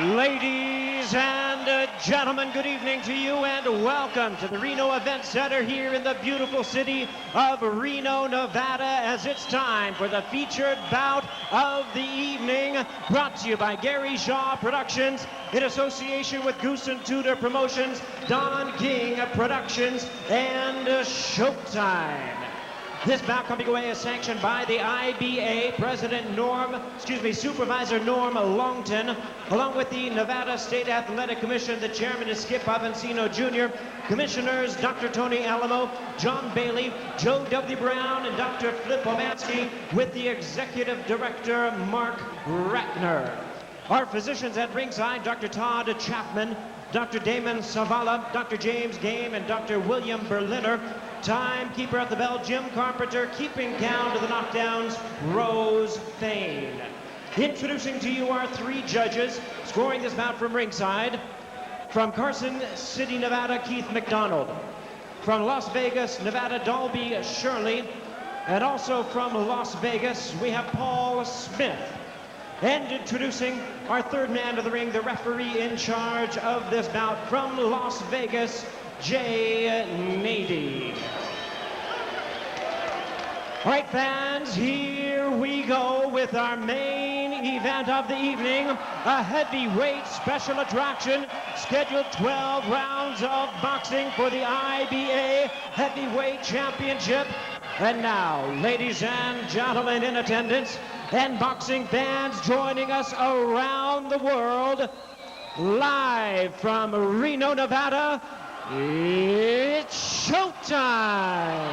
Ladies and gentlemen, good evening to you and welcome to the Reno Event Center here in the beautiful city of Reno, Nevada, as it's time for the featured bout of the evening, brought to you by Gary Shaw Productions in association with Goose and Tudor Promotions, Don King Productions, and Showtime. This bout coming away is sanctioned by the IBA Supervisor Norm Longton, along with the Nevada State Athletic Commission. The chairman is Skip Avancino Jr., commissioners Dr. Toney Alamo, John Bailey, Joe W. Brown, and Dr. Flip Omansky, with the executive director Mark Ratner. Our physicians at ringside, Dr. Todd Chapman, Dr. Damon Savala, Dr. James Game, and Dr. William Berliner. Timekeeper at the bell, Jim Carpenter. Keeping count of the knockdowns, Rose Thane. Introducing to you our three judges, scoring this bout from ringside. From Carson City, Nevada, Keith McDonald. From Las Vegas, Nevada, Dalby Shirley. And also from Las Vegas, we have Paul Smith. And introducing our third man of the ring, the referee in charge of this bout from Las Vegas, Jay Nady. All right, fans, here we go with our main event of the evening, a heavyweight special attraction, scheduled 12 rounds of boxing for the IBA Heavyweight Championship. And now, ladies and gentlemen in attendance, and boxing fans joining us around the world, live from Reno, Nevada, it's showtime!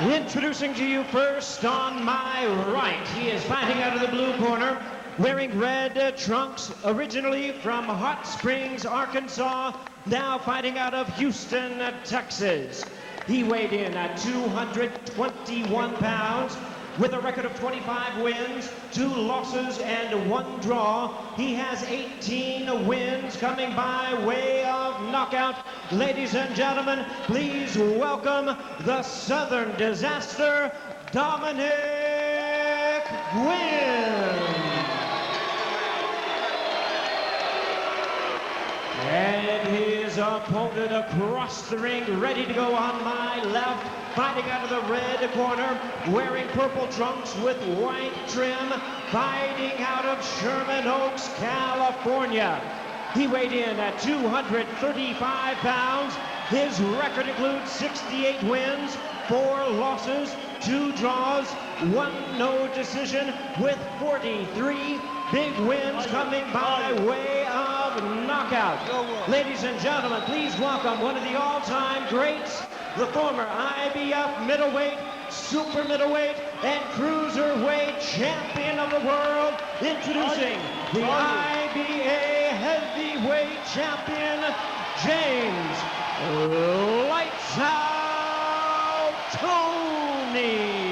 Introducing to you first on my right, he is fighting out of the blue corner, wearing red trunks, originally from Hot Springs, Arkansas, now fighting out of Houston, Texas. He weighed in at 221 pounds with a record of 25 wins, 2 losses, and 1 draw. He has 18 wins coming by way of knockout. Ladies and gentlemen, please welcome the Southern Disaster, Dominic Guinn. And his opponent across the ring, ready to go on my left, fighting out of the red corner, wearing purple trunks with white trim, fighting out of Sherman Oaks, California. He weighed in at 235 pounds. His record includes 68 wins, 4 losses, 2 draws, 1 no decision, with 43 big wins coming by way of knockout. Ladies and gentlemen, please welcome one of the all-time greats, the former IBF middleweight, super middleweight, and cruiserweight champion of the world, introducing the IBA heavyweight champion, James Lights Out Toney.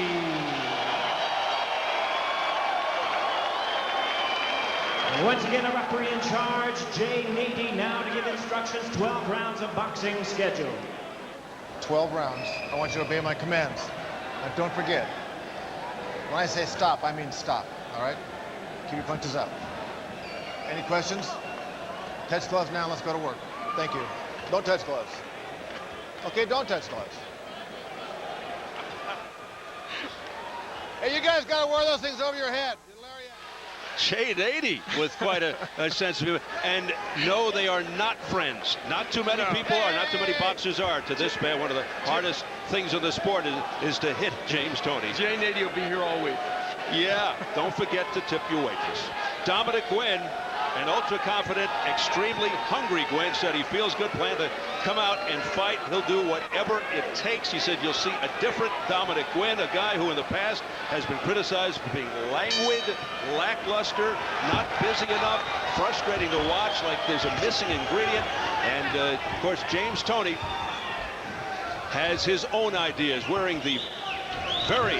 Once again, a referee in charge, Jay Nady, now to give instructions. 12 rounds of boxing scheduled. 12 rounds. I want you to obey my commands. Now, don't forget, when I say stop, I mean stop, all right? Keep your punches up. Any questions? Touch gloves now, let's go to work. Thank you. Don't touch gloves. Okay, don't touch gloves. Hey, you guys gotta wear those things over your head. Jay Nady with quite a sense of humor. And no, they are not friends. Not too many people are, not too many boxers are. To this man, one of the hardest things in the sport is to hit James Toney. Jay Nady will be here all week. Yeah, don't forget to tip your waitress. Dominic Guinn, an ultra-confident, extremely hungry Guinn, said he feels good, plan to come out and fight. He'll do whatever it takes. He said you'll see a different Dominic Guinn, a guy who in the past has been criticized for being languid, lackluster, not busy enough, frustrating to watch, like there's a missing ingredient. And, of course, James Toney has his own ideas, wearing the very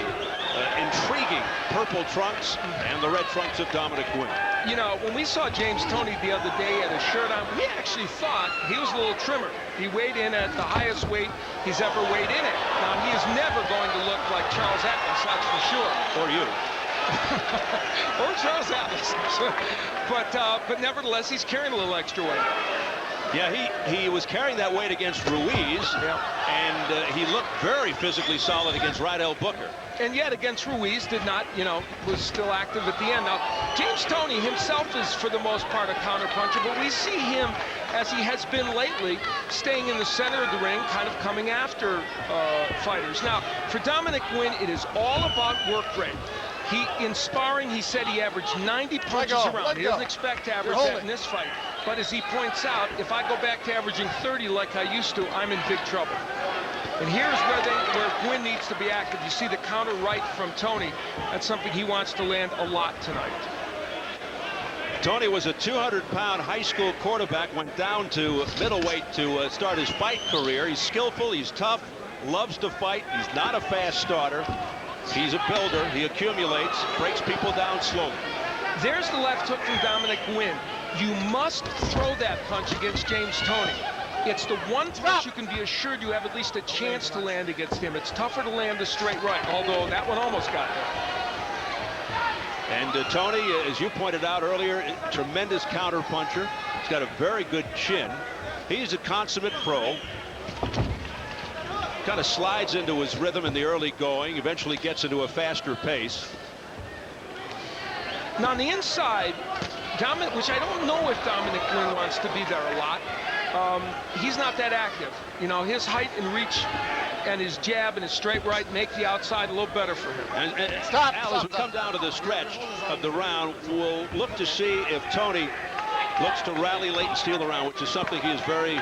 intriguing purple trunks and the red trunks of Dominic Guinn. you know, when we saw James Toney the other day at his shirt on, we actually thought he was a little trimmer. He weighed in at the highest weight he's ever weighed in at. Now, he is never going to look like Charles Atlas, that's for sure. Or you. Or Charles Atlas. But nevertheless, he's carrying a little extra weight. Yeah, he was carrying that weight against Ruiz, and he looked very physically solid against Rydell Booker. And yet against Ruiz did not, you know, was still active at the end. Now, James Toney himself is for the most part a counterpuncher, but we see him, as he has been lately, staying in the center of the ring, kind of coming after fighters. Now, for Dominic Guinn, it is all about work rate. In sparring, he said he averaged 90 punches around. He doesn't expect to average that in this fight. But as he points out, if I go back to averaging 30 like I used to, I'm in big trouble. And here's where Guinn needs to be active. You see the counter right from Toney. That's something he wants to land a lot tonight. Toney was a 200-pound high school quarterback, went down to middleweight to start his fight career. He's skillful, he's tough, loves to fight. He's not a fast starter. He's a builder. He accumulates, breaks people down slowly. There's the left hook from Dominic Guinn. You must throw that punch against James Toney. It's the one punch you can be assured you have at least a chance to land against him. It's tougher to land the straight right, although that one almost got there. And Toney, as you pointed out earlier, tremendous counter puncher. He's got a very good chin. He's a consummate pro. Kind of slides into his rhythm in the early going, eventually gets into a faster pace. Now on the inside, which I don't know if Dominic Guinn wants to be there a lot. He's not that active. You know, his height and reach and his jab and his straight right make the outside a little better for him. And Al, as we come down to the stretch of the round, we'll look to see if Toney looks to rally late and steal the round, which is something he is very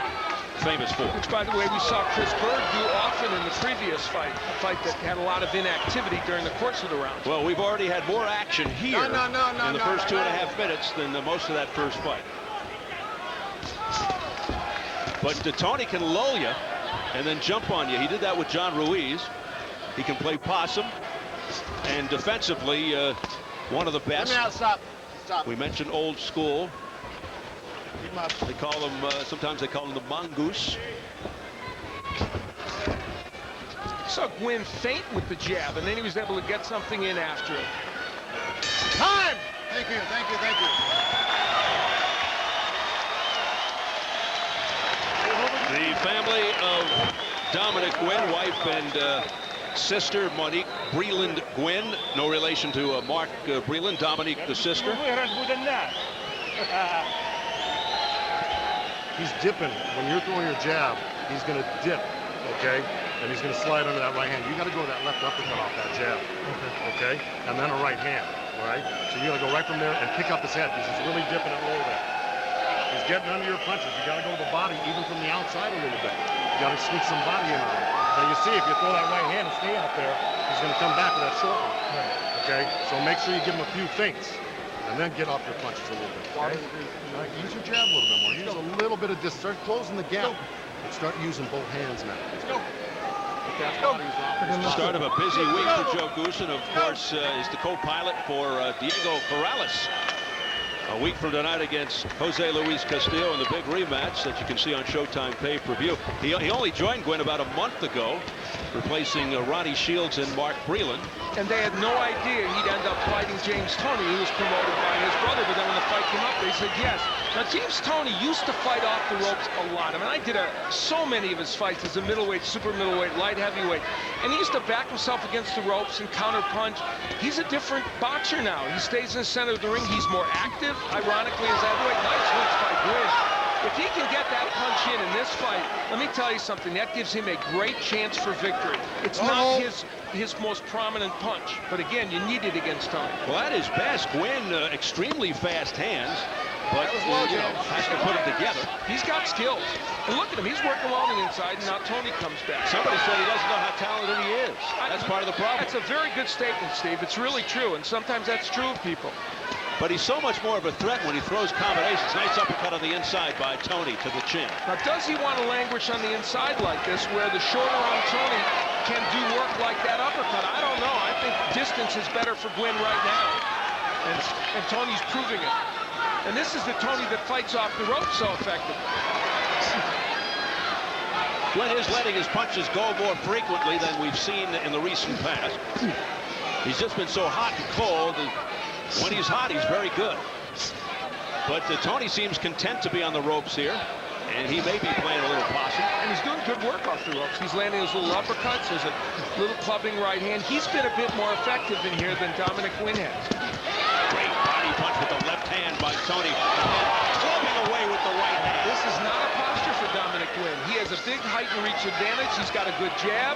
famous for. Which, by the way, we saw Chris Bird do often in the previous fight, a fight that had a lot of inactivity during the course of the round. Well, we've already had more action here in the first 2.5 minutes than most of that first fight. But Toney can lull you and then jump on you. He did that with John Ruiz. He can play possum, and defensively, one of the best. Stop. We mentioned old school. They call him, sometimes they call him the mongoose. Saw Guinn faint with the jab, and then he was able to get something in after it. Time! Thank you. The family of Dominic Guinn, wife and sister Monique Breland Guinn, no relation to Mark Breland, Dominique the sister. He's dipping. When you're throwing your jab, he's going to dip, okay? And he's going to slide under that right hand. You got to go with that left uppercut off that jab, okay? And then a right hand, all right? So you got to go right from there and pick up his head because he's really dipping it low there. He's getting under your punches. You got to go to the body, even from the outside a little bit. You got to sneak some body in on him. Now you see, if you throw that right hand and stay out there, he's going to come back with that short one, okay? So make sure you give him a few feints. And then get off your punches a little bit. Okay? Right, use your jab a little bit more. Use a little bit of distance. Start closing the gap. And start using both hands now. Let's go. Start of a busy week for Joe Goossen. Of course, is the co-pilot for Diego Corrales. A week from tonight against Jose Luis Castillo in the big rematch that you can see on Showtime pay-per-view. He only joined Guinn about a month ago, replacing Ronnie Shields and Mark Breland. And they had no idea he'd end up fighting James Toney, who was promoted by his brother. But then when the fight came up, they said yes. Now, James Toney used to fight off the ropes a lot. I mean, I did so many of his fights as a middleweight, super middleweight, light heavyweight. And he used to back himself against the ropes and counterpunch. He's a different boxer now. He stays in the center of the ring. He's more active, ironically, as heavyweight. Nice hooks by Guinn. If he can get that punch in this fight, let me tell you something. That gives him a great chance for victory. It's not his most prominent punch. But again, you need it against Toney. Well, at his best, Guinn, extremely fast hands. But, has to put it together. He's got skills. And look at him. He's working well on the inside, and now Toney comes back. Somebody said he doesn't know how talented he is. That's part of the problem. That's a very good statement, Steve. It's really true, and sometimes that's true of people. But he's so much more of a threat when he throws combinations. Nice uppercut on the inside by Toney to the chin. Now, does he want to languish on the inside like this, where the shorter arm Toney can do work like that uppercut? I don't know. I think distance is better for Guinn right now. And Toney's proving it. And this is the Toney that fights off the rope so effectively. Guinn is letting his punches go more frequently than we've seen in the recent past. He's just been so hot and cold, and when he's hot, he's very good. But Toney seems content to be on the ropes here, and he may be playing a little possum. And he's doing good work off the ropes. He's landing those little uppercuts. There's a little clubbing right hand. He's been a bit more effective in here than Dominic Guinn has. Great body punch with the left hand by Toney, and clubbing away with the right hand. This is not a posture for Dominic Guinn. He has a big height and reach advantage. He's got a good jab.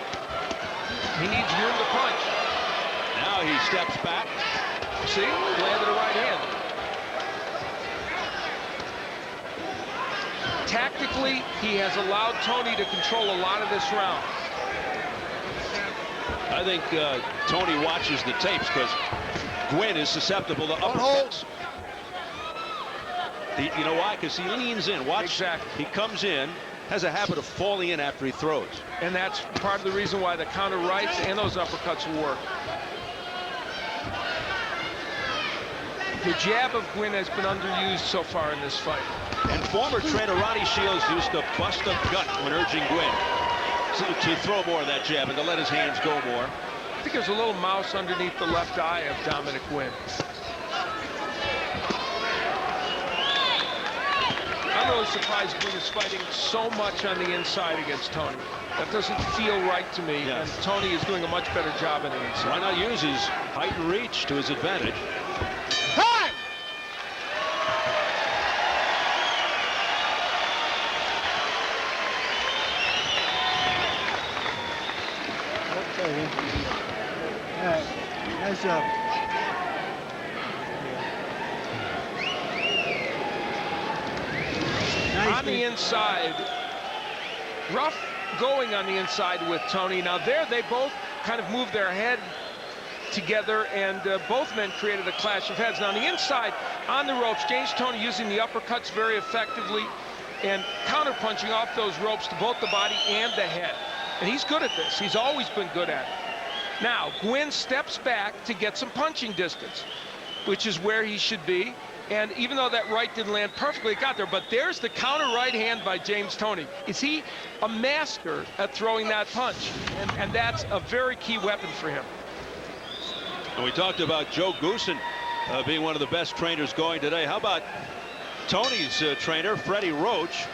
He needs room to punch. Now he steps back. See, landed a right hand. Tactically, he has allowed Toney to control a lot of this round. I think Toney watches the tapes because Guinn is susceptible to uppercuts. You know why? Because he leans in. Watch. Exactly. He comes in, has a habit of falling in after he throws. And that's part of the reason why the counter rights and those uppercuts will work. The jab of Guinn has been underused so far in this fight. And former trainer Ronnie Shields used to bust a gut when urging Guinn to throw more of that jab and to let his hands go more. I think there's a little mouse underneath the left eye of Dominic Guinn. I'm really surprised Guinn is fighting so much on the inside against Toney. That doesn't feel right to me, Yeah. and Toney is doing a much better job on the inside. Why not use his height and reach to his advantage? Time! Nice job. On the inside, rough going on the inside with Toney. Now there they both kind of moved their head together, and both men created a clash of heads. Now on the inside, on the ropes, James Toney using the uppercuts very effectively and counter-punching off those ropes to both the body and the head. And he's good at this. He's always been good at it. Now, Guinn steps back to get some punching distance, which is where he should be. And even though that right didn't land perfectly, it got there. But there's the counter right hand by James Toney. Is he a master at throwing that punch? And that's a very key weapon for him. And we talked about Joe Guinn being one of the best trainers going today. How about Toney's trainer, Freddie Roach,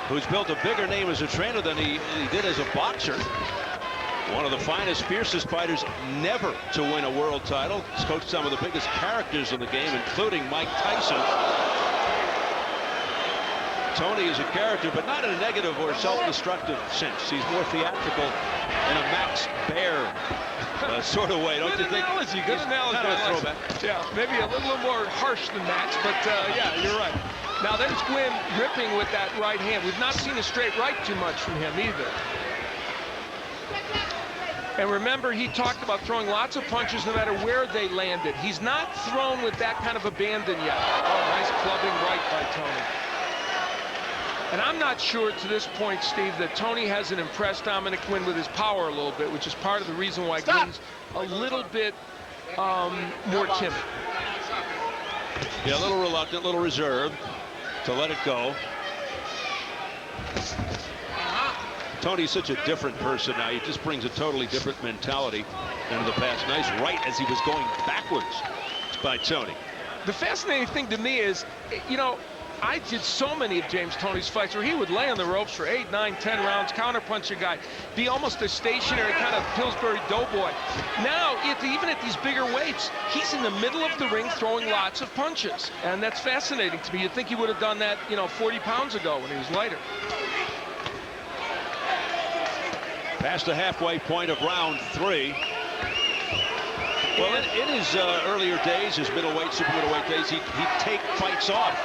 who's built a bigger name as a trainer than he did as a boxer. One of the finest, fiercest fighters never to win a world title. He's coached some of the biggest characters in the game, including Mike Tyson. Toney is a character, but not in a negative or self-destructive sense. He's more theatrical in a Max Baer sort of way, don't you think? Analogy, good analogy. Kind of a throwback. Yeah, maybe a little more harsh than Max, but yeah, you're right. Now there's Guinn ripping with that right hand. We've not seen a straight right too much from him either. And remember, he talked about throwing lots of punches no matter where they landed. He's not thrown with that kind of abandon yet. Oh, nice clubbing right by Toney. And I'm not sure to this point, Steve, that Toney hasn't impressed Dominic Guinn with his power a little bit, which is part of the reason why Guinn's a little bit more timid. Yeah, a little reluctant, a little reserved to let it go. Toney's such a different person now. He just brings a totally different mentality than in the past. Nice right as he was going backwards by Toney. The fascinating thing to me is, you know, I did so many of James Toney's fights where he would lay on the ropes for 8, 9, 10 rounds, counterpunch a guy, be almost a stationary kind of Pillsbury doughboy. Now, even at these bigger weights, he's in the middle of the ring throwing lots of punches. And that's fascinating to me. You'd think he would have done that, you know, 40 pounds ago when he was lighter. Past the halfway point of round 3. Well, in his earlier days, his middleweight, super middleweight days, he'd take fights off.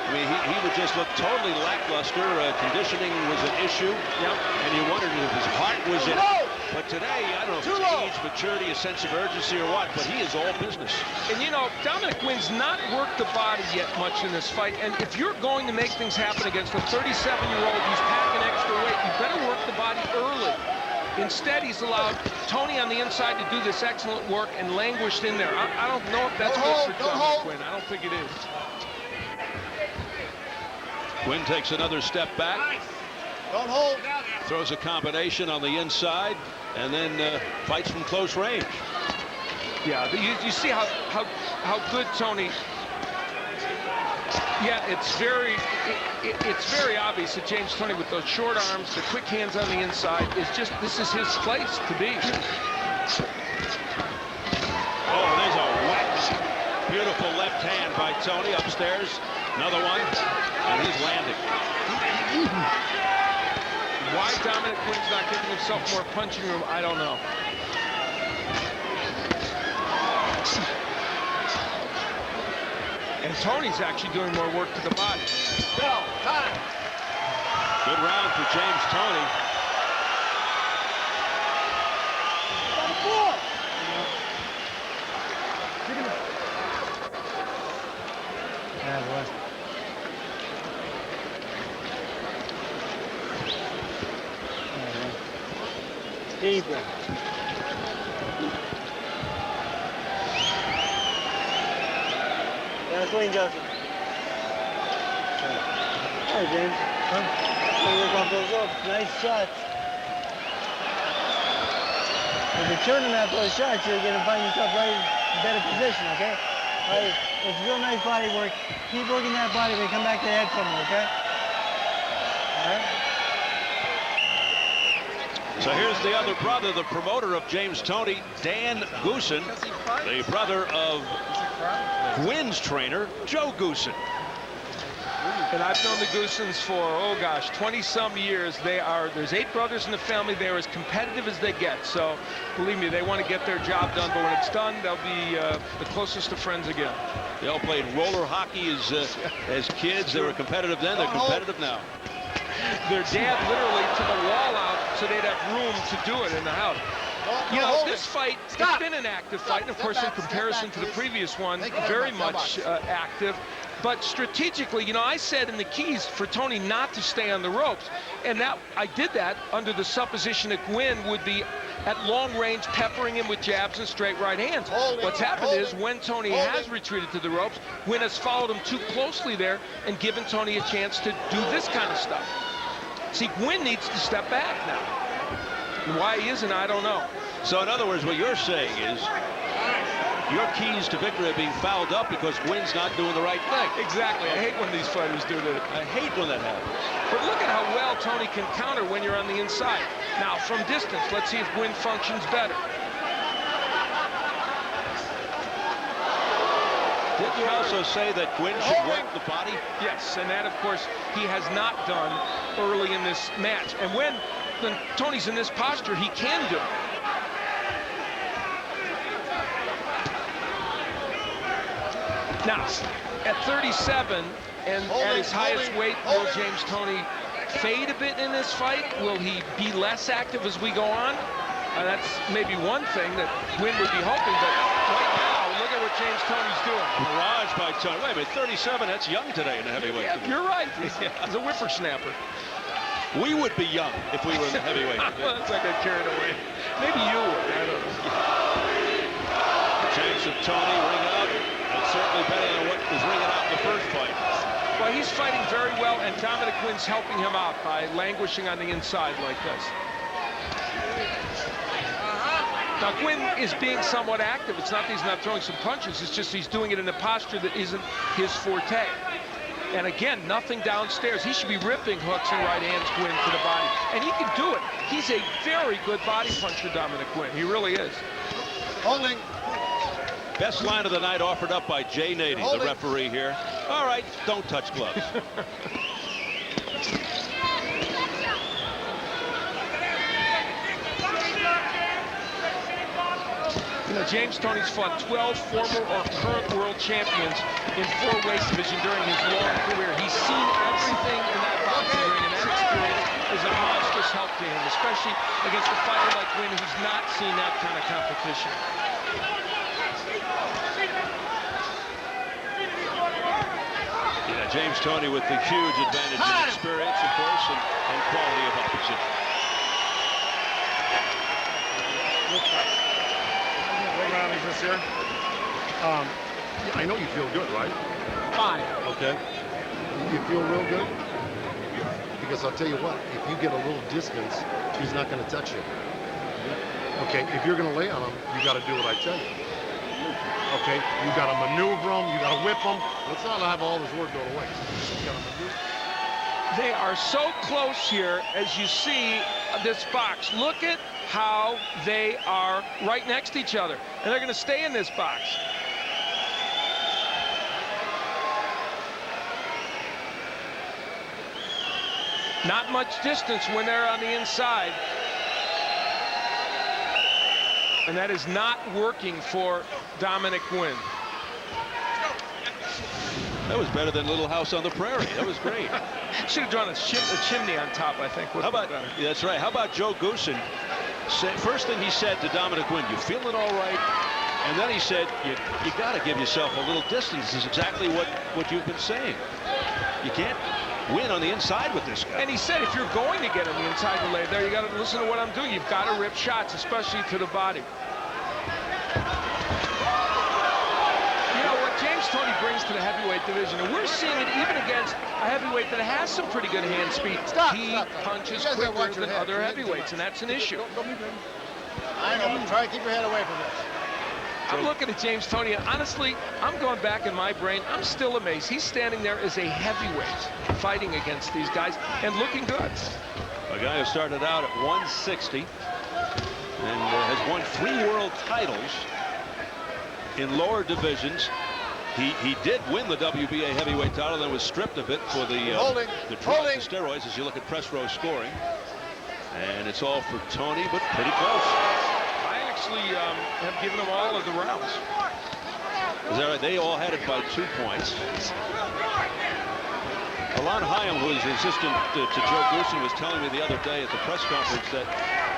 I mean, he would just look totally lackluster. Conditioning was an issue. Yep. And you wondered if his heart was in it. But today, I don't know if it's age, maturity, a sense of urgency or what, but he is all business. And you know, Dominic Guinn's not worked the body yet much in this fight. And if you're going to make things happen against a 37-year-old who's packing extra weight, you better work the body early. Instead, he's allowed Toney on the inside to do this excellent work and languished in there. I don't know if that's good for Dominic Guinn. I don't think it is. Guinn takes another step back. Don't hold. Throws a combination on the inside, and then fights from close range. Yeah, you see how good Toney. Yeah, it's very obvious that James Toney, with those short arms, the quick hands on the inside, this is his place to be. Oh, there's a wet, beautiful left hand by Toney upstairs. Another one, and he's landing. Why Dominic Guinn's not giving himself more punching room, I don't know. And Toney's actually doing more work to the body. Go, time. Good round for James Toney. Yeah, boy. Deeper. Yeah, clean, Joseph. Hey, James. Huh? Work on those up. Nice shots. If you're turning out those shots, you're going to find yourself right in a better position, okay? All right, it's real nice body work. Keep working that body when you come back to the head from me, okay? All right? So here's the other brother, the promoter of James Toney, Dan Guinn, the brother of Guinn's trainer, Joe Guinn. And I've known the Guinns for, oh gosh, 20-some years. There's 8 brothers in the family. They're as competitive as they get. So believe me, they want to get their job done. But when it's done, they'll be the closest of friends again. They all played roller hockey as kids. They were competitive then. They're competitive now. Their dad literally took a wall out so they'd have room to do it in the house. You know, this fight, it's been an active fight, and of course, in comparison to the previous one, very much active. But strategically, you know, I said in the keys for Toney not to stay on the ropes, and I did that under the supposition that Guinn would be at long range peppering him with jabs and straight right hands. What's happened is when Toney has retreated to the ropes, Guinn has followed him too closely there and given Toney a chance to do this kind of stuff. See, Guinn needs to step back now. And why he isn't, I don't know. So in other words, what you're saying is your keys to victory are being fouled up because Guinn's not doing the right thing. Exactly. I hate when these fighters do that. I hate when that happens. But look at how well Toney can counter when you're on the inside. Now, from distance, let's see if Guinn functions better. Did you also say that Guinn should work the body? Yes, and that, of course, he has not done early in this match. And when Toney's in this posture, he can do it. Now, at 37 and at his highest weight, will James Toney fade a bit in this fight? Will he be less active as we go on? That's maybe one thing that Guinn would be hoping, but right now, look at what James Toney's doing. Barrage by Toney. Wait a minute, 37, that's young today in the heavyweight. Yeah, you're right. He's a whippersnapper. We would be young if we were in the heavyweight. Well, that's like I got carried away. Maybe you would. I don't know. Chance of Toney ringing out. That's certainly better than what was ringing out in the first fight. Well, he's fighting very well, and Dominic Guinn's helping him out by languishing on the inside like this. Now, Guinn is being somewhat active. It's not that he's not throwing some punches. It's just he's doing it in a posture that isn't his forte. And again, nothing downstairs. He should be ripping hooks and right hands Guinn to the body. And he can do it. He's a very good body puncher, Dominic Guinn. He really is. Holding. Best line of the night offered up by Jay Nady, the referee here. All right, don't touch gloves. You know, James Toney's fought 12 former or current world champions in 4 weight division during his long career. He's seen everything in that boxing ring, and that experience is a monstrous help to him, especially against a fighter like Guinn who's not seen that kind of competition. Yeah, James Toney with the huge advantage in experience, of course, and quality of opposition. What round is this here? I know you feel good, right? Fine. Okay. You feel real good? Because I'll tell you what, if you get a little distance, he's not going to touch you. Okay, if you're going to lay on him, you got to do what I tell you. Okay, you got to maneuver him, you got to whip him. Let's not have all this work go to waste. You got to maneuver. They are so close here, as you see this box. Look at how they are right next to each other, and they're going to stay in this box. Not much distance when they're on the inside. And that is not working for Dominic Guinn. That was better than Little House on the Prairie. That was great. Should have drawn a chimney on top, I think. How about, yeah, that's right. How about Joe Guinn? First thing he said to Dominic Guinn, you feeling all right? And then he said, you got to give yourself a little distance. This is exactly what you've been saying. You can't win on the inside with this guy. And he said, if you're going to get on the inside and lay there, you got to listen to what I'm doing. You've got to rip shots, especially to the body. You know what James Toney brings to the heavyweight division, and we're seeing it even against a heavyweight that has some pretty good hand speed. He punches quicker than other heavyweights, and that's an issue. I know, but try to keep your head away from this. I'm looking at James Toney, and honestly, I'm going back in my brain. I'm still amazed. He's standing there as a heavyweight fighting against these guys and looking good. A guy who started out at 160 and has won 3 world titles in lower divisions. He did win the WBA heavyweight title, then was stripped of it for the drug and steroids, as you look at press row scoring. And it's all for Toney, but pretty close. Have given them all of the rounds. Is that right? They all had it by 2 points. Alon Hayem, who is the assistant to Joe Guinn, was telling me the other day at the press conference that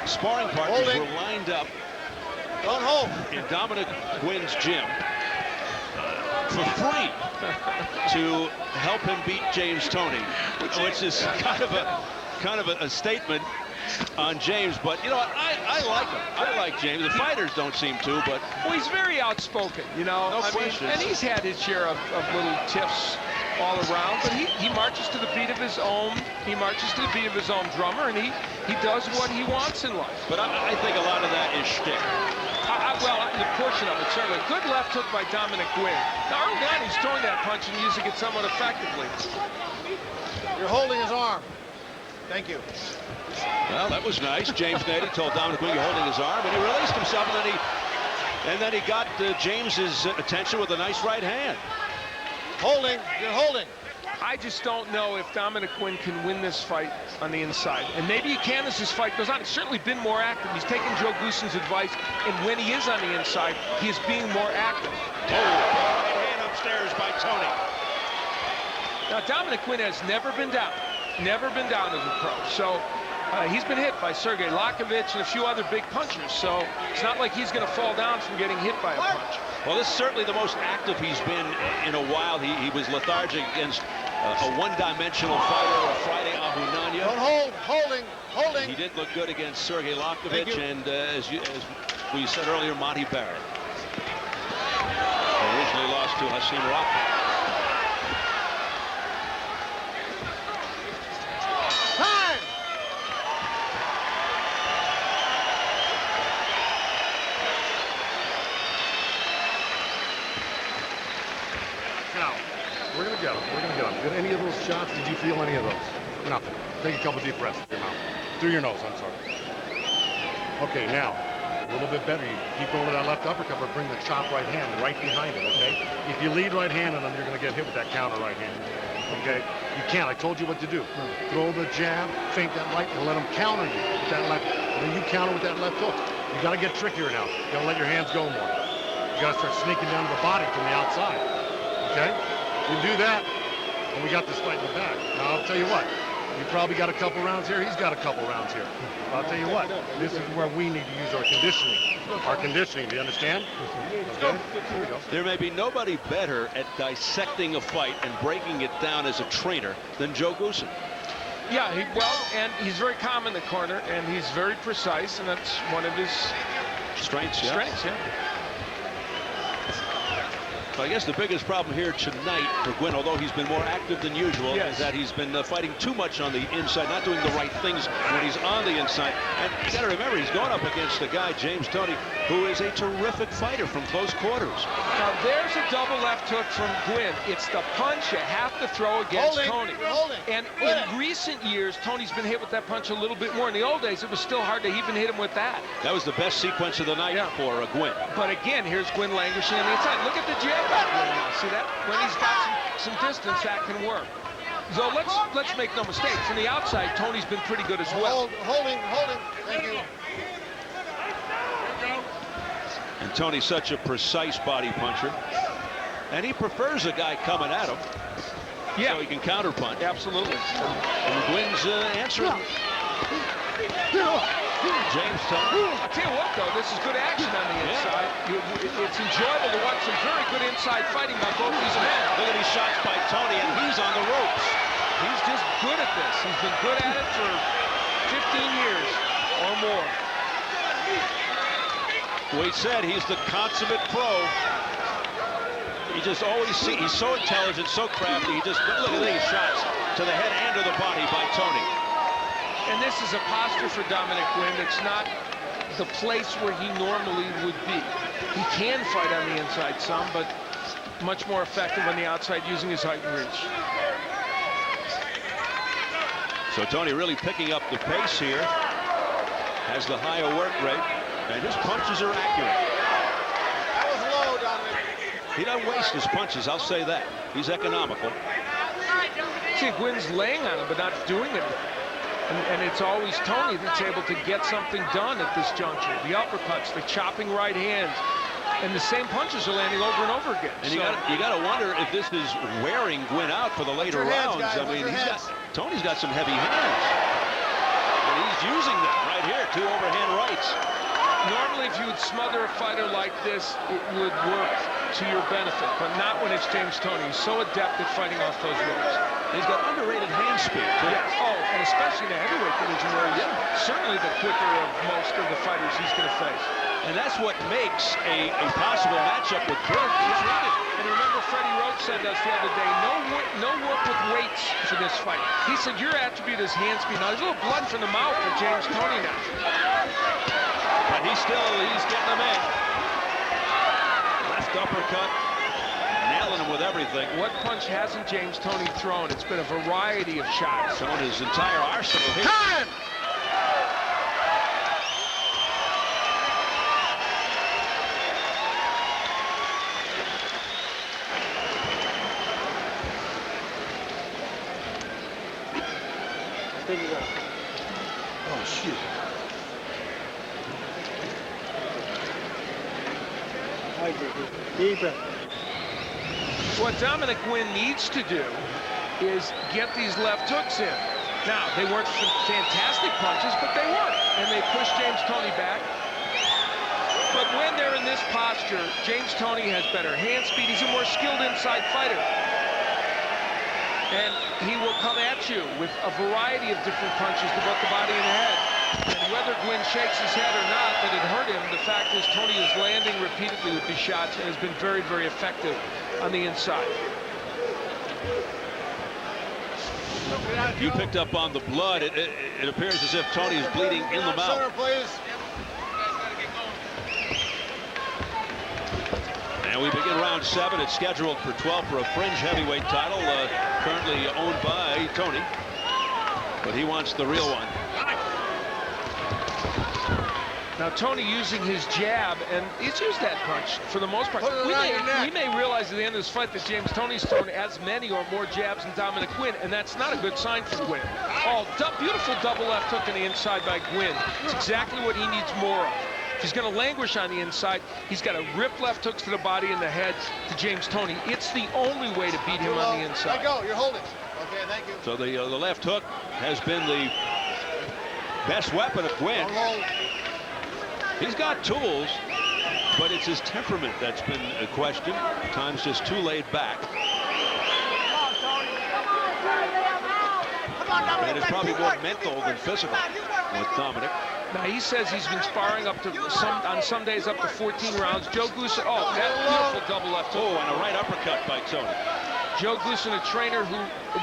sparring partners were lined up in Dominic Guinn's gym for free to help him beat James Toney, which is kind of a statement on James. But you know what, I like him. I like James. The fighters don't seem to, but well, he's very outspoken, you know. No question. And he's had his share of little tiffs all around, but he marches to the beat of his own. He marches to the beat of his own drummer, and he does what he wants in life. But I think a lot of that is shtick. Well, the portion of it, certainly. Good left hook by Dominic Guinn. Now, early on, he's throwing that punch and using it somewhat effectively. You're holding his arm. Thank you. Well, that was nice. James Nady told Dominic Guinn holding his arm, and he released himself, and then he got James's attention with a nice right hand. Holding. You're holding. I just don't know if Dominic Guinn can win this fight on the inside. And maybe he can as this fight goes on. He's certainly been more active. He's taken Joe Guinn's advice, and when he is on the inside, he is being more active. Hand upstairs by Toney. Now, Dominic Guinn has never been down. Never been down as a pro. So he's been hit by Sergey Lakovich and a few other big punchers. So it's not like he's going to fall down from getting hit by a punch. Well, this is certainly the most active he's been in a while. He was lethargic against a one-dimensional fighter, Friday Ahunanya. Don't hold. Holding. He did look good against Sergey Lakovich and, as we said earlier, Monty Barrett. They originally lost to Hasim Rockford. We're going to get him. Did any of those shots, did you feel any of those? Nothing. Take a couple deep breaths through your mouth. Through your nose, I'm sorry. Okay, now, a little bit better. You keep going to that left uppercut, but bring the chop right hand right behind it, okay? If you lead right hand on them, you're going to get hit with that counter right hand, okay? You can't. I told you what to do. Throw the jab, feint that right, and let them counter you with that left. And then you counter with that left hook. You got to get trickier now. You got to let your hands go more. You got to start sneaking down to the body from the outside, okay? You do that, and we got this fight in the back. Now, I'll tell you what. You probably got a couple rounds here. He's got a couple rounds here. I'll tell you what. This is where we need to use our conditioning. Our conditioning, do you understand? Okay. Here we go. There may be nobody better at dissecting a fight and breaking it down as a trainer than Joe Guinn. Yeah, and he's very calm in the corner, and he's very precise, and that's one of his strengths. Yeah. I guess the biggest problem here tonight for Guinn, although he's been more active than usual, is that he's been fighting too much on the inside, not doing the right things when he's on the inside. And you got to remember, he's going up against a guy, James Toney, who is a terrific fighter from close quarters. Now there's a double left hook from Guinn. It's the punch you have to throw against Toney. And in recent years, Tony's been hit with that punch a little bit more. In the old days, it was still hard to even hit him with that. That was the best sequence of the night for Guinn. But again, here's Guinn languishing on the inside. Look at the jab back there now. See that? When he's got some distance, that can work. So let's make no mistakes. On the outside, Tony's been pretty good as well. Holding. Thank you. And Toney's such a precise body puncher. And he prefers a guy coming at him. Yeah. So he can counterpunch. Absolutely. And Guinn's answering. James Toney. I'll tell you what, though, this is good action on the inside. It's enjoyable to watch some very good inside fighting by both these men. Look at these shots by Toney, and he's on the ropes. He's just good at this. He's been good at it for 15 years or more. We said he's the consummate pro. You just always see, he's so intelligent, so crafty. He just, look at these shots to the head and to the body by Toney. And this is a posture for Dominic Guinn. It's not the place where he normally would be. He can fight on the inside some, but much more effective on the outside using his height and reach. So Toney really picking up the pace here. Has the higher work rate, and his punches are accurate. That was low, Dominic. He doesn't waste his punches, I'll say that. He's economical. See, Guinn's laying on him, but not doing it. And it's always Toney that's able to get something done at this juncture. The uppercuts, the chopping right hands, and the same punches are landing over and over again. And you got to wonder if this is wearing Guinn out for the later rounds. Guys, I mean, Toney's got some heavy hands, and he's using them right here. 2 overhand rights. Normally, if you would smother a fighter like this, it would work to your benefit, but not when it's James Toney. He's so adept at fighting off those ropes. He's got underrated hand speed, too. Yes. Oh, and especially in the heavyweight division, where he's certainly the quicker of most of the fighters he's going to face. And that's what makes a possible matchup with Guinn. And remember, Freddie Roach said to us the other day, no work with weights for this fight. He said, your attribute is hand speed. Now, there's a little blood from the mouth for James Toney now. But he's getting them in. Left uppercut, nailing him with everything. What punch hasn't James Toney thrown? It's been a variety of shots. Shown his entire arsenal here. Time! Oh, shit. Deep breath. What Dominic Guinn needs to do is get these left hooks in. Now, they weren't fantastic punches, but they worked. And they pushed James Toney back. But when they're in this posture, James Toney has better hand speed. He's a more skilled inside fighter. And he will come at you with a variety of different punches to both the body and the head. And whether Guinn shakes his head or not that it hurt him, the fact is Toney is landing repeatedly with these shots and has been very, very effective on the inside. You picked up on the blood. It appears as if Toney is bleeding in the mouth. Center, please. And we begin round 7. It's scheduled for 12 for a fringe heavyweight title, currently owned by Toney. But he wants the real one. Now, Toney using his jab, and he's used that punch for the most part. We may realize at the end of this fight that James Toney's thrown as many or more jabs than Dominic Guinn, and that's not a good sign for Guinn. Oh, beautiful double left hook on the inside by Guinn. It's exactly what he needs more of. If he's going to languish on the inside, he's got to rip left hooks to the body and the head to James Toney. It's the only way to beat him on the inside. Let go. You're holding. Okay, thank you. So the left hook has been the best weapon of Guinn. He's got tools, but it's his temperament that's been a question. At times just too laid back. And it's probably more mental than physical with Dominic. Now, he says he's been sparring up to on some days up to 14 rounds. Joe Guinn, oh, that beautiful double left hook. Oh, and a right uppercut by Toney. Joe Guinn, a trainer who,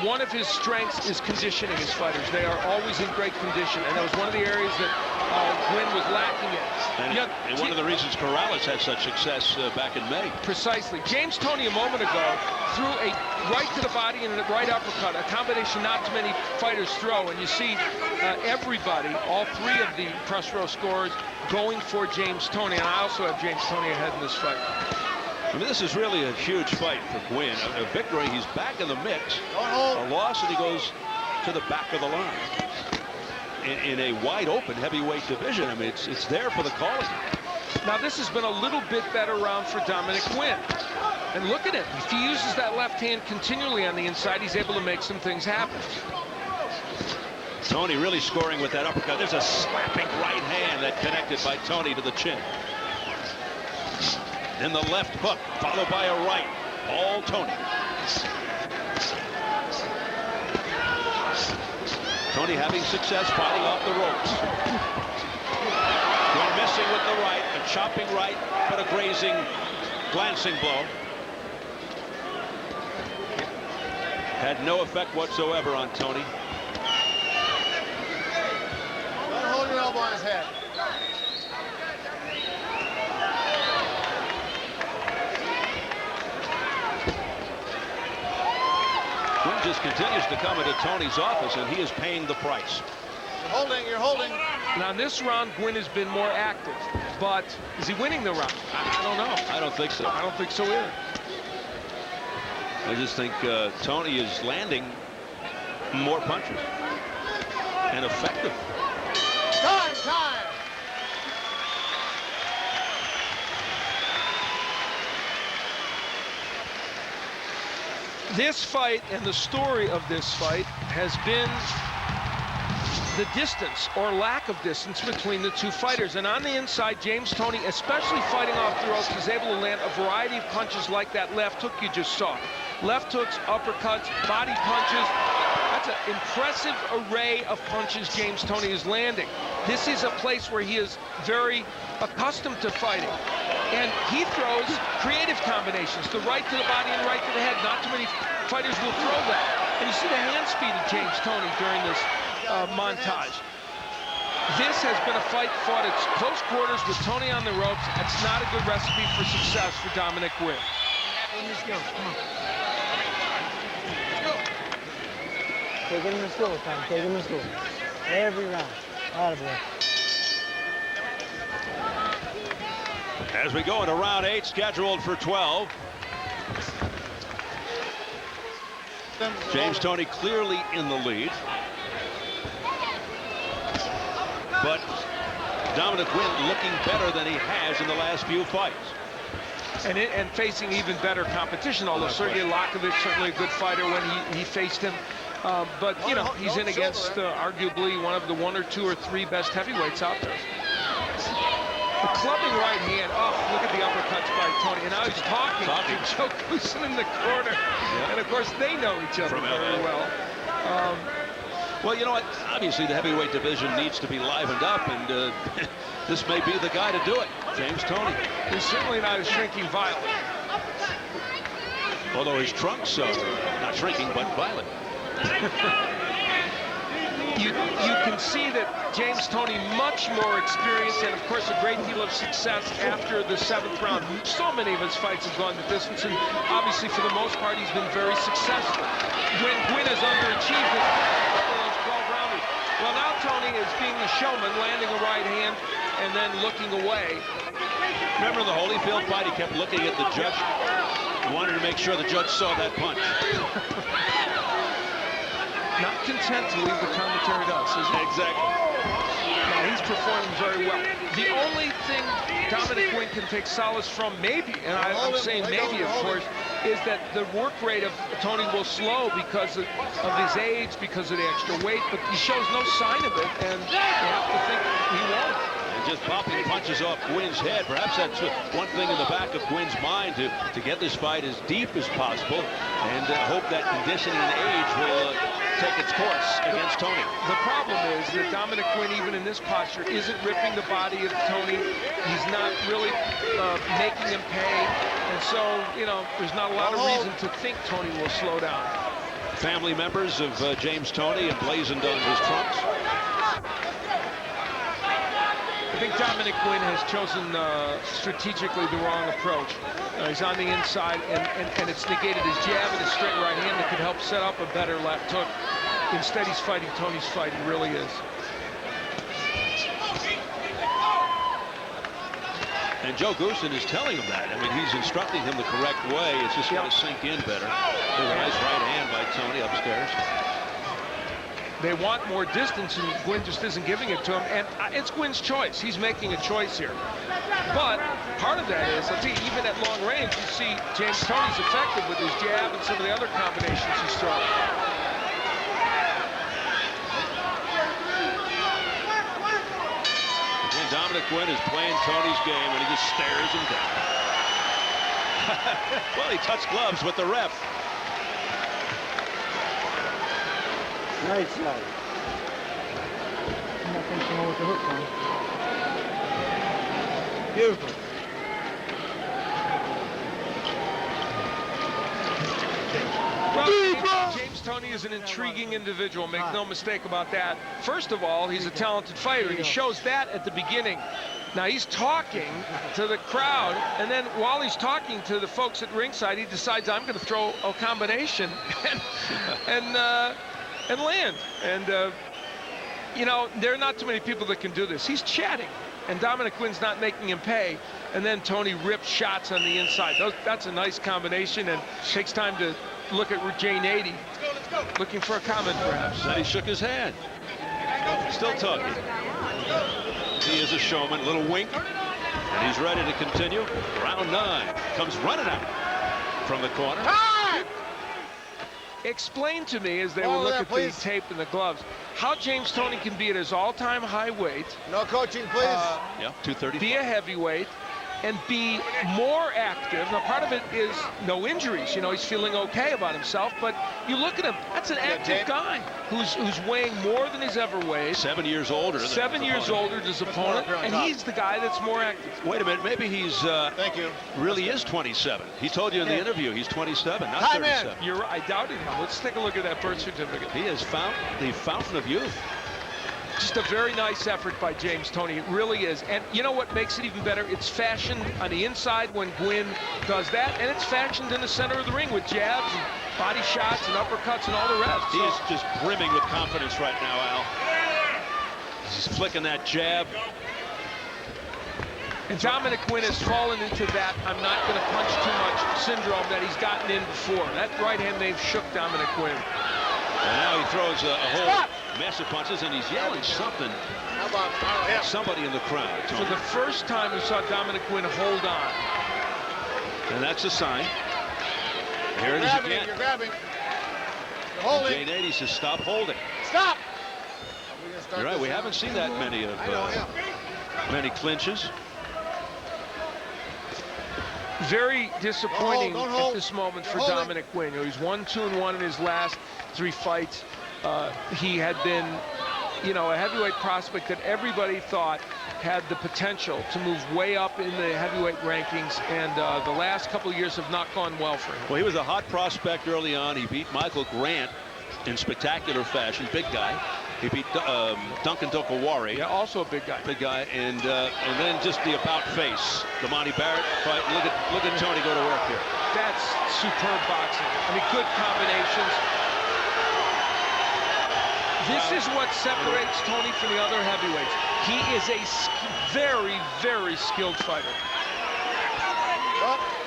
one of his strengths is conditioning his fighters. They are always in great condition, and that was one of the areas that Guinn was lacking in. And one of the reasons Corrales had such success back in May. Precisely. James Toney a moment ago threw a right to the body and a right uppercut, a combination not too many fighters throw, and you see everybody, all three of the press row scorers, going for James Toney, and I also have James Toney ahead in this fight. I mean, this is really a huge fight for Guinn. A victory, he's back in the mix. A loss, and he goes to the back of the line. In a wide open heavyweight division, I mean, it's there for the calling. Now, this has been a little bit better round for Dominic Guinn. And look at it. If he uses that left hand continually on the inside, he's able to make some things happen. Toney really scoring with that uppercut. There's a slapping right hand that connected by Toney to the chin. Then the left hook, followed by a right. All Toney. Toney having success fighting off the ropes. Guinn missing with the right, a chopping right, but a grazing, glancing blow. Had no effect whatsoever on Toney. Don't hold your elbow on his head. Guinn just continues to come into Toney's office, and he is paying the price. You're holding, you're holding. Now, in this round, Guinn has been more active, but is he winning the round? I don't know. I don't think so. I don't think so either. I just think Toney is landing more punches and effective. Time! This fight and the story of this fight has been the distance or lack of distance between the two fighters. And on the inside, James Toney, especially fighting off the ropes, is able to land a variety of punches like that left hook you just saw. Left hooks, uppercuts, body punches. That's an impressive array of punches James Toney is landing. This is a place where he is very accustomed to fighting. And he throws creative combinations, the right to the body and right to the head. Not too many fighters will throw that. And you see the hand speed of James Toney during this montage. This has been a fight fought at close quarters with Toney on the ropes. That's not a good recipe for success for Dominic Guinn. Let's go. Come on. Take him to school, Tom. Take him to school. Every round. Atta boy. As we go into round 8, scheduled for 12. James Toney clearly in the lead. But Dominic Guinn looking better than he has in the last few fights. And facing even better competition, although Sergey Lakovic, certainly a good fighter when he faced him. But, you know, he's in against arguably one of the 1 or 2 or 3 best heavyweights out there. The clubbing right hand, oh, look at the uppercuts by Toney. And now he's talking to Joe Guinn in the corner. Yeah. And, of course, they know each other very well. Well, you know what? Obviously, the heavyweight division needs to be livened up, and this may be the guy to do it, James Toney. He's certainly not a shrinking violet. Although his trunks are not shrinking, but violent. You can see that James Toney much more experienced and, of course, a great deal of success after the 7th round. So many of his fights have gone the distance, and obviously, for the most part, he's been very successful. When Guinn has underachieved in those 12-rounders. Well, now Toney is being the showman, landing a right hand and then looking away. Remember the Holyfield fight? He kept looking at the judge. He wanted to make sure the judge saw that punch. Not content to leave the commentary to us, is he? Exactly. Now, he's performing very well. The only thing Dominic Guinn can take solace from, maybe, and I'm saying maybe, of course, is that the work rate of Toney will slow because of his age, because of the extra weight, but he shows no sign of it, and you have to think he won't. And just popping punches off Guinn's head. Perhaps that's one thing in the back of Guinn's mind to get this fight as deep as possible and hope that conditioning and age will take its course against Toney. The problem is that Dominic Guinn, even in this posture, isn't ripping the body of Toney. He's not really making him pay. And so, you know, there's not a lot of reason to think Toney will slow down. Family members of James Toney emblazoned on his trunks. I think Dominic Guinn has chosen strategically the wrong approach. He's on the inside, and it's negated his jab and his straight right hand that could help set up a better left hook. Instead, he's fighting Toney's fight. He really is. And Joe Guinn is telling him that. I mean, he's instructing him the correct way. It's just going to sink in better. There's a nice right hand by Toney upstairs. They want more distance, and Guinn just isn't giving it to him. And it's Guinn's choice. He's making a choice here. But part of that is, I think, even at long range, you see James Toney's effective with his jab and some of the other combinations he's throwing. Again, Dominic Guinn is playing Toney's game, and he just stares him down. Well, he touched gloves with the ref. Nice slide. I'm not thinking with the hook on. Beautiful. Well, James Toney is an intriguing individual, make no mistake about that. First of all, he's a talented fighter, and he shows that at the beginning. Now, he's talking to the crowd, and then while he's talking to the folks at ringside, he decides, I'm going to throw a combination and land. And, you know, there are not too many people that can do this. He's chatting, and Dominic Guinn's not making him pay, and then Toney rips shots on the inside. That's a nice combination, and takes time to look at Jane 80, looking for a comment, perhaps. Then he shook his hand. Still talking. He is a showman. Little wink, and he's ready to continue. Round 9 comes running out from the corner. Explain to me, as they will look at the tape and the gloves, how James Toney can be at his all-time high weight. No coaching, please. Yeah, 230. Be a heavyweight and be more active. Now, part of it is no injuries. You know, he's feeling okay about himself, but you look at him, that's an active guy who's weighing more than he's ever weighed. 7 years older. 7 years older than his opponent, and he's the guy that's more active. Wait a minute, maybe he's Thank you. really is 27. He told you in the interview he's 27, not 37. You're right, I doubted him. Let's take a look at that birth certificate. He has found the fountain of youth. Just a very nice effort by James Toney. It really is. And you know what makes it even better? It's fashioned on the inside when Guinn does that, and it's fashioned in the center of the ring with jabs and body shots and uppercuts and all the rest. He is just brimming with confidence right now, Al. He's flicking that jab. And Dominic Guinn has fallen into that I'm not going to punch too much syndrome that he's gotten in before. That right hand may have shook Dominic Guinn. And now he throws a whole mess of punches, and he's yelling something at somebody in the crowd. Tony. For the first time, we saw Dominic Guinn hold on. And that's a sign. Here it is again. You're grabbing. You're holding. Jane 80 says, stop holding. Stop. You're right. We haven't seen that many of many clinches. Very disappointing Don't hold. at this moment for Dominic Guinn. You know, he's 1-2-1 in his last 3 fights. He had been, you know, a heavyweight prospect that everybody thought had the potential to move way up in the heavyweight rankings, and the last couple of years have not gone well for him. Well, he was a hot prospect early on. He beat Michael Grant in spectacular fashion, big guy. He beat Duncan Dokawari. Yeah, also a big guy. Big guy, and then just the about face, the Monty Barrett fight. Look at Toney go to work here. That's superb boxing. I mean, good combinations. This is what separates Toney from the other heavyweights. He is a very, very skilled fighter.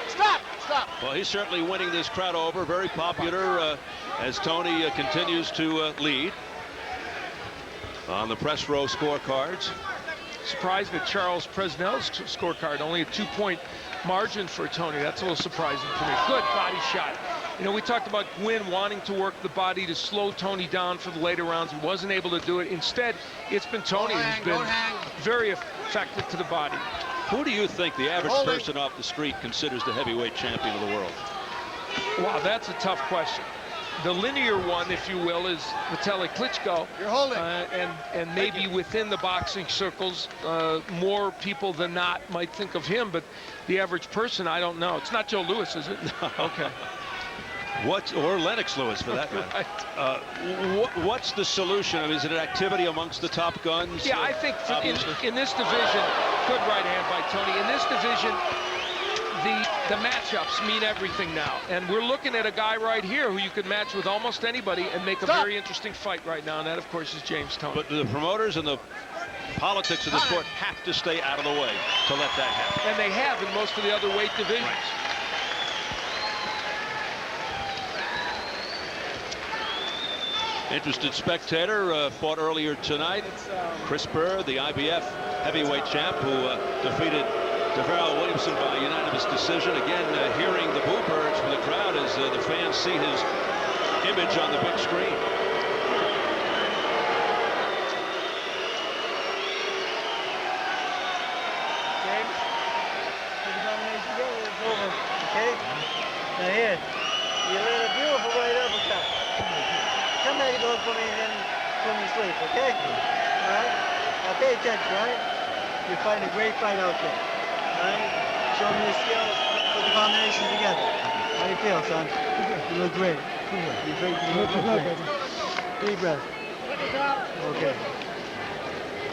Stop! Stop! Well, he's certainly winning this crowd over. Very popular as Toney continues to lead on the press row scorecards. Surprised at Charles Presnell's scorecard, only a 2-point margin for Toney. That's a little surprising to me. Good body shot. You know, we talked about Guinn wanting to work the body to slow Toney down for the later rounds. He wasn't able to do it. Instead, it's been Toney who's been very effective to the body. Who do you think the average person off the street considers the heavyweight champion of the world? Wow, that's a tough question. the linear one, if you will, is Vitaly Klitschko. You're holding. And maybe within the boxing circles, more people than not might think of him, but the average person, I don't know. It's not Joe Louis, is it? Okay. Or Lennox Lewis, for that matter. Right. What's the solution? I mean, is it an activity amongst the top guns? Yeah, I think in this division, good right hand by Toney. In this division, the matchups mean everything now. And we're looking at a guy right here who you could match with almost anybody and make a very interesting fight right now. And that, of course, is James Toney. But the promoters and the politics of the sport have to stay out of the way to let that happen. And they have in most of the other weight divisions. Right. Interested spectator fought earlier tonight. Chris Burr, the IBF heavyweight champ, who defeated Deverell Williamson by unanimous decision. Again, hearing the boo birds from the crowd as the fans see his image on the big screen. James, put the combination together, it's over, okay? Now here, you land a beautiful right uppercut. Come back and do it for me and then put me to sleep, okay? All right? Now pay attention, all right? You're fighting a great fight out there, all right? Show me your skills, put the combination together. How do you feel, son? You look great. You look great. Deep breath. Okay.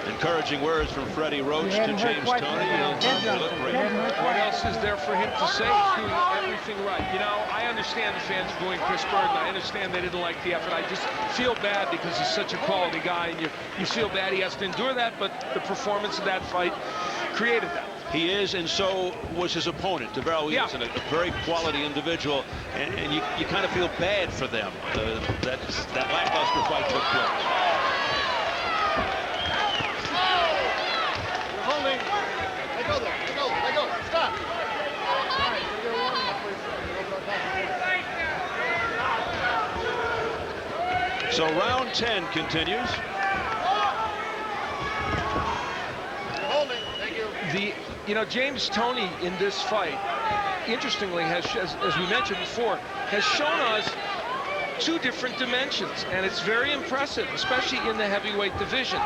Encouraging words from Freddie Roach to James Toney. They look great. What else is there for him to say? He's doing everything right. You know, I understand the fans booing Chris Burr, and I understand they didn't like the effort. I just feel bad because he's such a quality guy, and you feel bad he has to endure that, but the performance of that fight created that. He is, and so was his opponent, Deverell Williamson, a very quality individual, and you kind of feel bad for them. That lackluster fight took place. Let go there. Let go. Stop. So round 10 continues. You're holding. Thank you. James Toney in this fight, interestingly, as we mentioned before, has shown us two different dimensions, and it's very impressive, especially in the heavyweight division,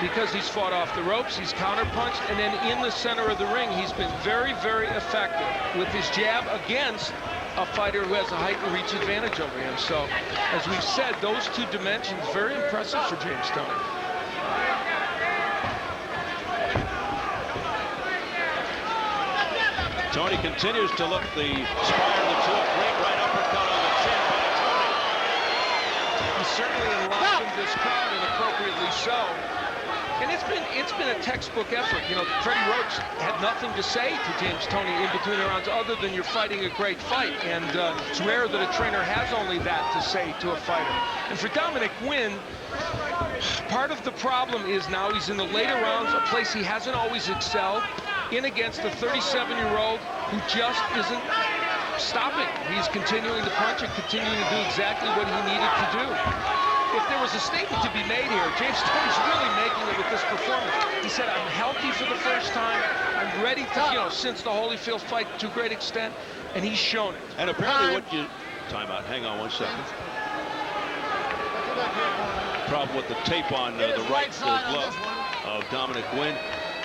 because he's fought off the ropes, he's counterpunched, and then in the center of the ring, he's been very, very effective with his jab against a fighter who has a height and reach advantage over him. So, as we've said, those two dimensions, very impressive for James Toney. Toney continues to look the spire of the two. A great right uppercut on the chin by Toney. He's certainly enlivened this crowd, and appropriately so. And it's been a textbook effort. Freddie Roach had nothing to say to James Toney in between the rounds other than you're fighting a great fight. And it's rare that a trainer has only that to say to a fighter. And for Dominic Guinn, part of the problem is now he's in the later rounds, a place he hasn't always excelled, in against a 37-year-old who just isn't stopping. He's continuing to punch and continuing to do exactly what he needed to do. If there was a statement to be made here, James Toney's really making it with this performance. He said, I'm healthy for the first time. I'm ready to, since the Holyfield fight to a great extent, and he's shown it. And apparently time out, hang on 1 second. Problem with the tape on the right glove of Dominic Guinn.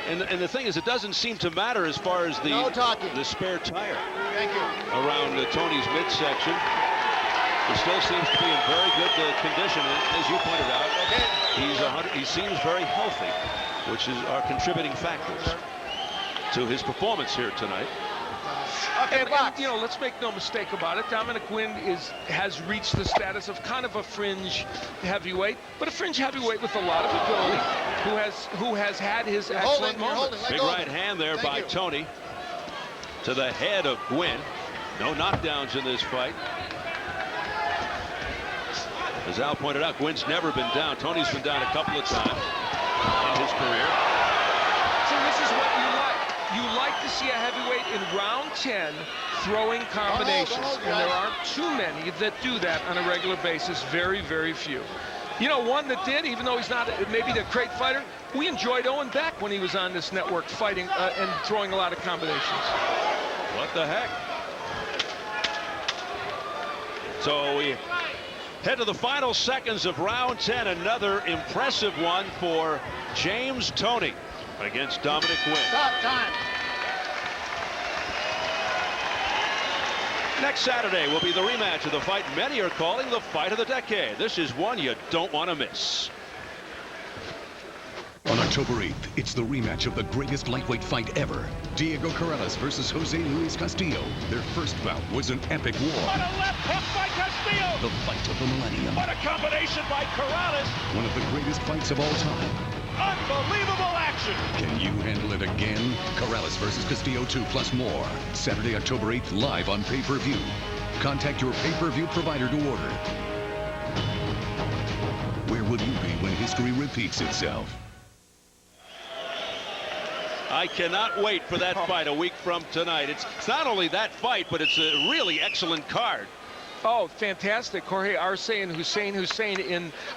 And the thing is, it doesn't seem to matter as far as the spare tire. Thank you. Around Toney's midsection. He still seems to be in very good condition. And as you pointed out, he seems very healthy, which are contributing factors to his performance here tonight. And, let's make no mistake about it. Dominic Guinn has reached the status of kind of a fringe heavyweight, but a fringe heavyweight with a lot of ability, who has had his excellent moments. Big right hand there by Toney to the head of Guinn. No knockdowns in this fight. As Al pointed out, Gwynn's never been down. Toney's been down a couple of times in his career. See, this is what you like. You like to see a heavyweight in round 10 throwing combinations, and there aren't too many that do that on a regular basis. Very, very few. One that did, even though he's not maybe the great fighter, we enjoyed Owen Beck when he was on this network fighting and throwing a lot of combinations. What the heck? So Head to the final seconds of round 10. Another impressive one for James Toney against Dominic Guinn. Stop time. Next Saturday will be the rematch of the fight many are calling the fight of the decade. This is one you don't want to miss. On October 8th, it's the rematch of the greatest lightweight fight ever. Diego Corrales versus Jose Luis Castillo. Their first bout was an epic war. What a left hook by Castillo! The fight of the millennium. What a combination by Corrales! One of the greatest fights of all time. Unbelievable action! Can you handle it again? Corrales versus Castillo 2 plus more. Saturday, October 8th, live on pay-per-view. Contact your pay-per-view provider to order. Where will you be when history repeats itself? I cannot wait for that fight a week from tonight. It's not only that fight, but it's a really excellent card. Oh, fantastic. Jorge Arce and Hussein in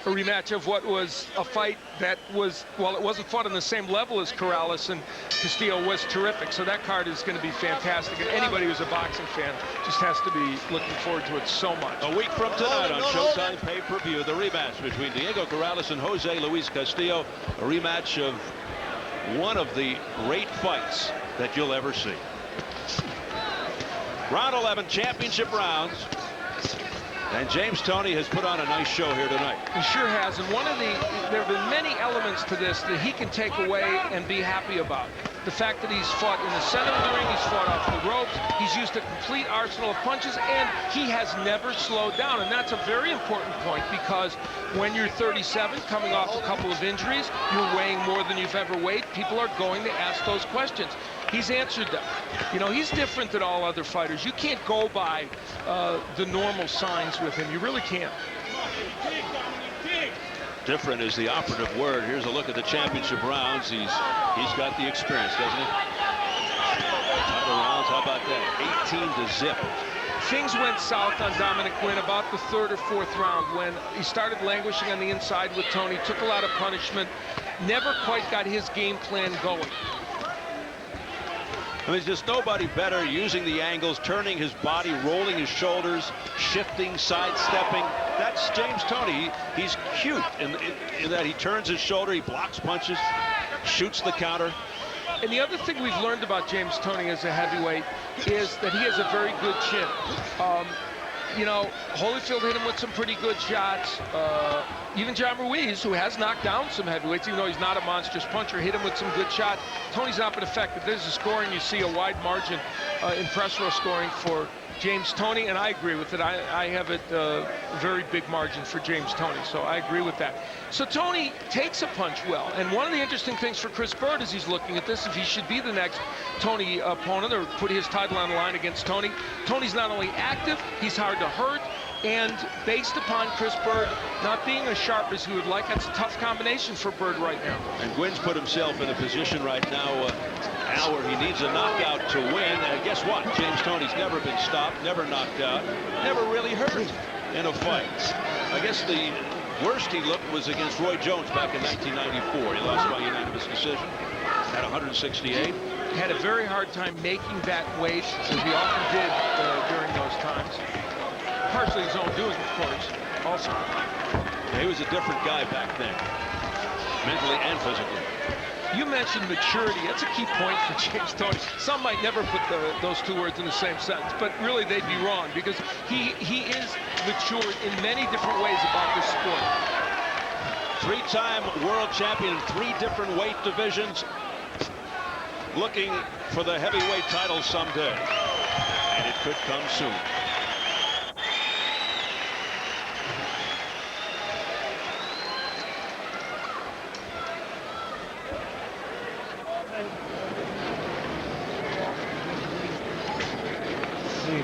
a rematch of what was a fight that was, well, it wasn't fought on the same level as Corrales and Castillo, was terrific. So that card is going to be fantastic. And anybody who's a boxing fan just has to be looking forward to it so much. A week from tonight on Showtime pay-per-view, the rematch between Diego Corrales and Jose Luis Castillo. A rematch of one of the great fights that you'll ever see. Round 11, championship rounds. And James Toney has put on a nice show here tonight. He sure has. And there have been many elements to this that he can take away and be happy about. The fact that he's fought in the center of the ring, he's fought off the ropes, he's used a complete arsenal of punches, and he has never slowed down. And that's a very important point, because when you're 37, coming off a couple of injuries, you're weighing more than you've ever weighed, people are going to ask those questions. He's answered them. You know, he's different than all other fighters. You can't go by the normal signs with him. You really can't. Different is the operative word. Here's a look at the championship rounds. He's got the experience, doesn't he? Title rounds, how about that? 18-0. Things went south on Dominic Guinn about the third or fourth round when he started languishing on the inside with Toney, took a lot of punishment, never quite got his game plan going. I mean, there's just nobody better using the angles, turning his body, rolling his shoulders, shifting, sidestepping. That's James Toney. He's cute in that he turns his shoulder, he blocks punches, shoots the counter. And the other thing we've learned about James Toney as a heavyweight is that he has a very good chin. You know, Holyfield hit him with some pretty good shots. Even John Ruiz, who has knocked down some heavyweights, even though he's not a monstrous puncher, hit him with some good shots. Toney's not been effective. There's a scoring. You see a wide margin in press row scoring for James Toney, and I agree with it. I have it a very big margin for James Toney, so I agree with that. So Toney takes a punch well, and one of the interesting things for Chris Bird as he's looking at this, if he should be the next Toney opponent or put his title on the line against Toney, Toney's not only active, he's hard to hurt, and based upon Chris Bird not being as sharp as he would like, that's a tough combination for Bird right now. And Guinn's put himself in a position right now, where he needs a knockout to win. And guess what? James Toney's never been stopped, never knocked out, never really hurt in a fight. I guess the worst he looked was against Roy Jones back in 1994. He lost by unanimous decision at 168. Had a very hard time making that weight, as he often did during those times. Partially his own doing, of course, also. Yeah, he was a different guy back then, mentally and physically. You mentioned maturity. That's a key point for James Toney. Some might never put those two words in the same sentence, but really they'd be wrong, because he is matured in many different ways about this sport. Three-time world champion in 3 different weight divisions, looking for the heavyweight title someday, and it could come soon.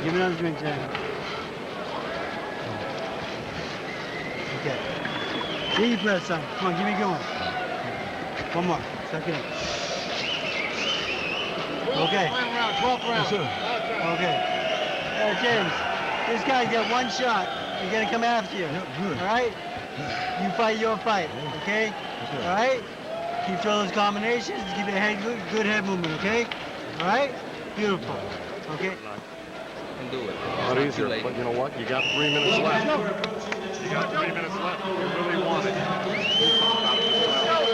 Give me another drink, Jack. Okay. Deep breath, son. Come on, give me going. One more. Second. Okay. 12th round. Okay. James, this guy's got one shot. He's gonna come after you. All right? You fight your fight. Okay? All right? Keep throwing those combinations. Keep your head good head movement. Okay? All right? Beautiful. Okay. A lot easier, but you know what? You got 3 minutes left. You got 3 minutes left. You really want it. Do something about it as well.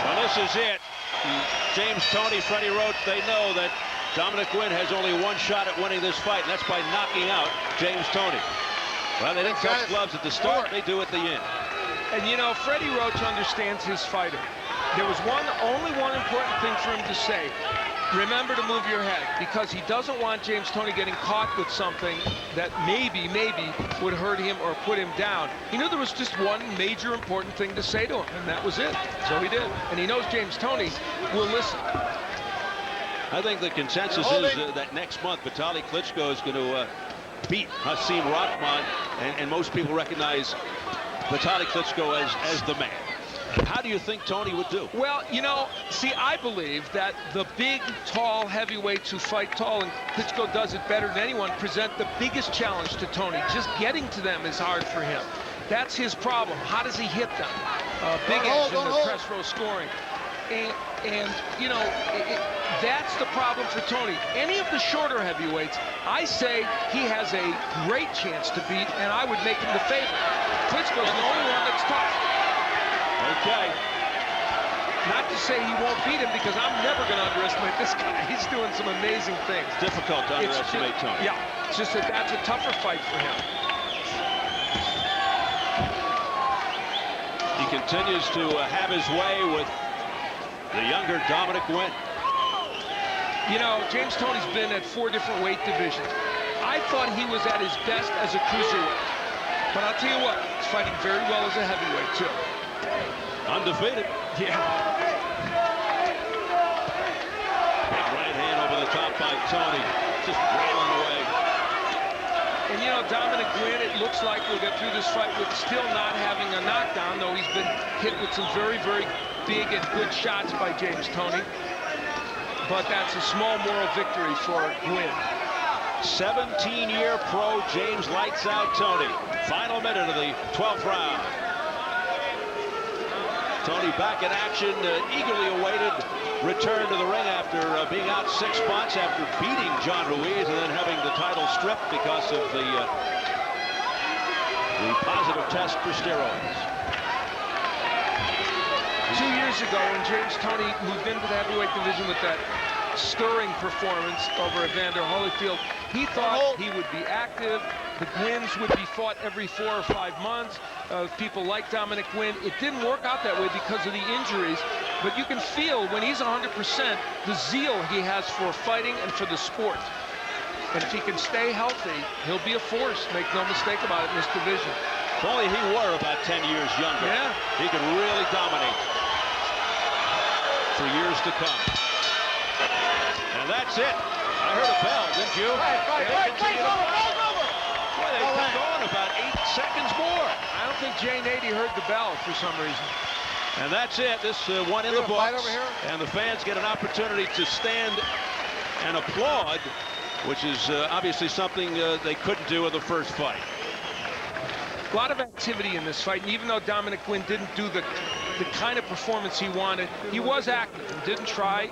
Well, this is it. James Toney, Freddie Roach, they know that Dominic Guinn has only one shot at winning this fight, and that's by knocking out James Toney. Well, they didn't touch gloves at the start. They do at the end. And, you know, Freddie Roach understands his fighter. There was only one important thing for him to say. Remember to move your head, because he doesn't want James Toney getting caught with something that maybe would hurt him or put him down. He knew there was just one major important thing to say to him, and that was it. So he did. And he knows James Toney will listen. I think the consensus is that next month Vitaly Klitschko is going to beat Hasim Rahman, and most people recognize Vitaly Klitschko as the man. How do you think Toney would do? Well, you know, see, I believe that the big, tall heavyweights who fight tall, and Klitschko does it better than anyone, present the biggest challenge to Toney. Just getting to them is hard for him. That's his problem. How does he hit them? Big edge in the press row scoring. And you know, that's the problem for Toney. Any of the shorter heavyweights, I say he has a great chance to beat, and I would make him the favorite. Klitschko's the only one that's tough. Okay. Not to say he won't beat him, because I'm never going to underestimate this guy. He's doing some amazing things. Difficult to underestimate Toney. Yeah, it's just that that's a tougher fight for him. He continues to have his way with the younger Dominic Guinn. You know, James Toney's been at 4 different weight divisions. I thought he was at his best as a cruiserweight. But I'll tell you what, he's fighting very well as a heavyweight, too. Undefeated. Yeah. Big right hand over the top by Toney. Just railing away. And, you know, Dominic Guinn, it looks like we'll get through this fight with still not having a knockdown, though he's been hit with some very, very big and good shots by James Toney. But that's a small moral victory for Guinn. 17-year pro James Lights Out Toney. Final minute of the 12th round. Toney back in action, eagerly awaited return to the ring after being out 6 spots after beating John Ruiz and then having the title stripped because of the positive test for steroids. 2 years ago, when James Toney moved into the heavyweight division with that stirring performance over Evander Holyfield, he thought he would be active. The Guinns would be fought every 4 or 5 months. People like Dominic Guinn. It didn't work out that way because of the injuries. But you can feel when he's 100% the zeal he has for fighting and for the sport. And if he can stay healthy, he'll be a force. Make no mistake about it in this division. If only he were about 10 years younger. Yeah. He could really dominate for years to come. And that's it. I heard a bell, didn't you? Boy, they kept going about 8 seconds more. I don't think Jay Nady heard the bell for some reason. And that's it. This one in the books. And the fans get an opportunity to stand and applaud, which is obviously something they couldn't do in the first fight. A lot of activity in this fight, and even though Dominic Guinn didn't do the kind of performance he wanted, he was active and did try.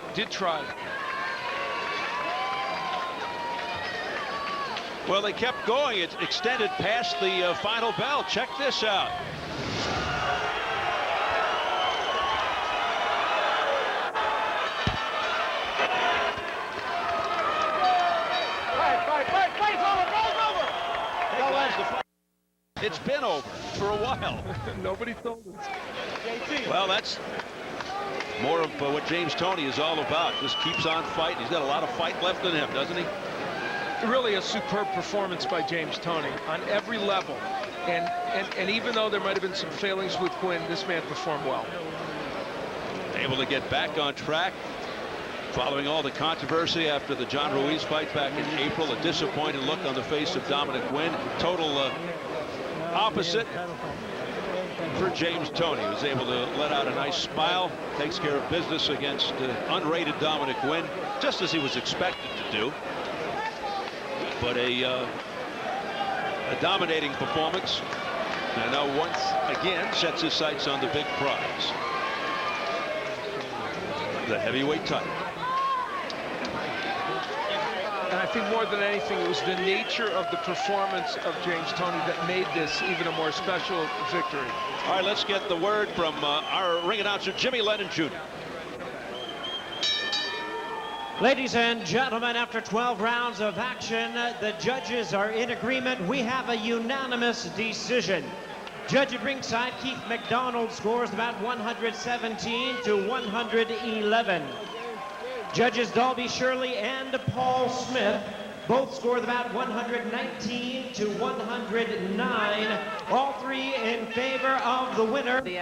Well, they kept going. It extended past the final bell. Check this out. It's been over for a while. Nobody told us. Well, that's more of what James Toney is all about. Just keeps on fighting. He's got a lot of fight left in him, doesn't he? Really a superb performance by James Toney on every level. And even though there might have been some failings with Guinn, this man performed well. Able to get back on track following all the controversy after the John Ruiz fight back in April. A disappointed look on the face of Dominic Guinn. Total opposite for James Toney. He was able to let out a nice smile, takes care of business against unrated Dominic Guinn, just as he was expected to do. But a dominating performance, and now once again sets his sights on the big prize, the heavyweight title. And I think more than anything, it was the nature of the performance of James Toney that made this even a more special victory. All right, let's get the word from our ring announcer, Jimmy Lennon Jr. Ladies and gentlemen, after 12 rounds of action, the judges are in agreement. We have a unanimous decision. Judge at ringside, Keith McDonald, scores about 117 to 111. Judges Dalby Shirley and Paul Smith both scored about 119 to 109. All three in favor of the winner.